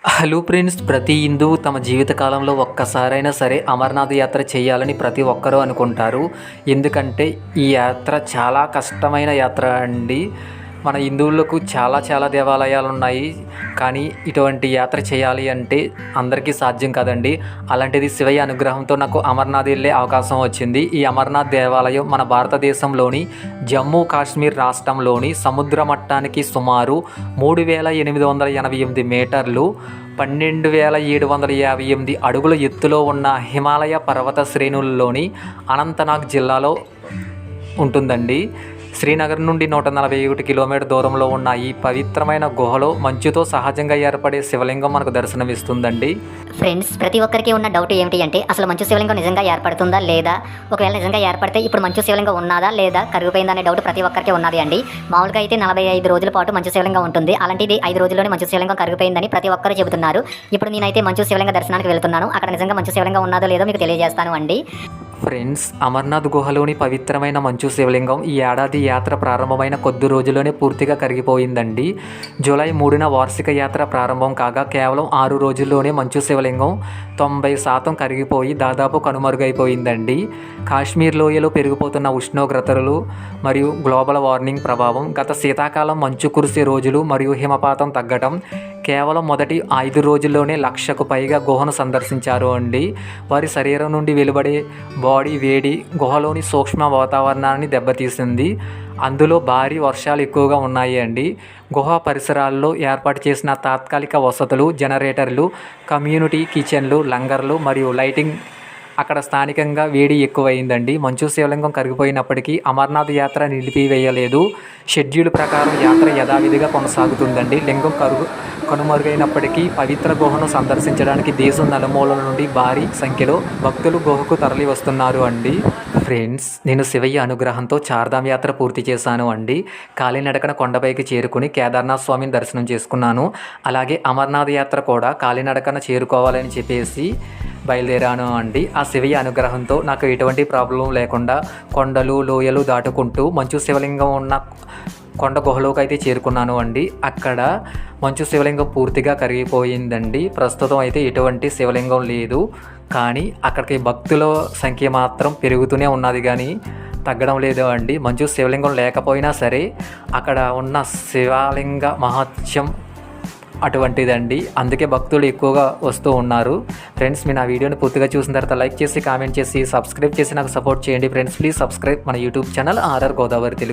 Hello friends, ప్రతి హిందువు తమ జీవితకాలంలో ఒక్కసారైనా సరే అమర్నాథ్ యాత్ర చేయాలని ప్రతి ఒక్కరూ అనుకుంటారు. ఎందుకంటే ఈ యాత్ర చాలా కష్టమైన యాత్ర అండి. మన హిందువులకు చాలా దేవాలయాలు ఉన్నాయి, కానీ ఇటువంటి యాత్ర చేయాలి అంటే అందరికీ సాధ్యం కాదండి. అలాంటిది శివయ్య అనుగ్రహంతో నాకు అమర్నాథ్ వెళ్ళే అవకాశం వచ్చింది. ఈ అమర్నాథ్ దేవాలయం మన భారతదేశంలోని జమ్మూ కాశ్మీర్ రాష్ట్రంలోని సముద్ర మట్టానికి సుమారు 3888 మీటర్లు, 12,758 అడుగుల ఎత్తులో ఉన్న హిమాలయ పర్వత శ్రేణుల్లోని అనంతనాగ్ జిల్లాలో ఉంటుందండి. శ్రీనగర్ నుండి 141 కిలోమీటర్ దూరంలో ఉన్న ఈ పవిత్రమైన గుహలో మంచుతో సహజంగా ఏర్పడే శివలింగం మనకు దర్శనమిస్తుందండి. ఫ్రెండ్స్, ప్రతి ఒక్కరికి ఉన్న డౌట్ ఏమిటి అంటే అసలు మంచు శివలింగం నిజంగా ఏర్పడుతుందా లేదా, ఒకవేళ నిజంగా ఏర్పడితే ఇప్పుడు మంచు శివలింగం ఉన్నదా లేదా కరిగిపోయిందా అనే డౌట్ ప్రతి ఒక్కరికి ఉన్నది అండి. మామూలుగా అయితే 45 రోజుల పాటు మంచు శివలింగం ఉంటుంది. అలాంటిది 5 రోజుల్లోనే మంచు శివలింగం కరిగిపోయిందని ప్రతి ఒక్కరు చెబుతున్నారు. ఇప్పుడు నేనైతే మంచు శివలింగ దర్శనానికి వెళ్తున్నాను. అక్కడ నిజంగా మంచు శివలింగం ఉన్నదో లేదో మీకు తెలియజేస్తాను అండి. ఫ్రెండ్స్, అమర్నాథ్ గుహలోని పవిత్రమైన మంచు శివలింగం ఈ ఏడాది యాత్ర ప్రారంభమైన కొద్ది రోజుల్లోనే పూర్తిగా కరిగిపోయిందండి. జూలై 3న వార్షిక యాత్ర ప్రారంభం కాగా కేవలం 6 రోజుల్లోనే మంచు శివలింగం 90% కరిగిపోయి దాదాపు కనుమరుగైపోయిందండి. కాశ్మీర్ లోయలో పెరిగిపోతున్న ఉష్ణోగ్రతలు మరియు గ్లోబల్ వార్మింగ్ ప్రభావం, గత శీతాకాలం మంచు కురిసే రోజులు మరియు హిమపాతం తగ్గడం, కేవలం మొదటి 5 రోజుల్లోనే 1,00,000కు పైగా గుహను సందర్శించారు అండి. వారి శరీరం నుండి వెలువడే బాడీ వేడి గుహలోని సూక్ష్మ వాతావరణాన్ని దెబ్బతీసింది. అందులో భారీ వర్షాలు ఎక్కువగా ఉన్నాయి అండి. గుహ పరిసరాల్లో ఏర్పాటు చేసిన తాత్కాలిక వసతులు, జనరేటర్లు, కమ్యూనిటీ కిచెన్లు, లంగర్లు మరియు లైటింగ్ అక్కడ స్థానికంగా వేడి ఎక్కువైందండి. మంచు శివలింగం కరిగిపోయినప్పటికీ అమర్నాథ్ యాత్ర నిలిపివేయలేదు. షెడ్యూల్ ప్రకారం యాత్ర యథావిధిగా కొనసాగుతుందండి. లింగం కనుమరుగైనప్పటికీ పవిత్ర గుహను సందర్శించడానికి దేశం నలుమూలల నుండి భారీ సంఖ్యలో భక్తులు గుహకు తరలి వస్తున్నారు అండి. ఫ్రెండ్స్, నేను శివయ్య అనుగ్రహంతో చార్ధామ్ యాత్ర పూర్తి చేశాను అండి. కాలినడకన కొండపైకి చేరుకుని కేదార్నాథ్ స్వామిని దర్శనం చేసుకున్నాను. అలాగే అమర్నాథ్ యాత్ర కూడా కాలినడకన చేరుకోవాలని చెప్పేసి బయలుదేరాను అండి. ఆ శివయ్య అనుగ్రహంతో నాకు ఎటువంటి ప్రాబ్లం లేకుండా కొండలు లోయలు దాటుకుంటూ మంచు శివలింగం ఉన్న కొండ గుహలోకి అయితే చేరుకున్నాను అండి. అక్కడ మంచు శివలింగం పూర్తిగా కరిగిపోయిందండి. ప్రస్తుతం అయితే ఎటువంటి శివలింగం లేదు, కానీ అక్కడికి భక్తుల సంఖ్య మాత్రం పెరుగుతూనే ఉన్నది కానీ తగ్గడం లేదు అండి. మంచు శివలింగం లేకపోయినా సరే అక్కడ ఉన్న శివలింగ మహత్యం అటువంటిదండి. అందుకే భక్తులు ఎక్కువగా వస్తూ ఉన్నారు. ఫ్రెండ్స్, మీరు నా వీడియోని పూర్తిగా చూసిన తర్వాత లైక్ చేసి, కామెంట్ చేసి, సబ్స్క్రైబ్ చేసి నాకు సపోర్ట్ చేయండి. ఫ్రెండ్స్, ప్లీజ్ సబ్స్క్రైబ్ మన YouTube channel RR Godavari Telugu.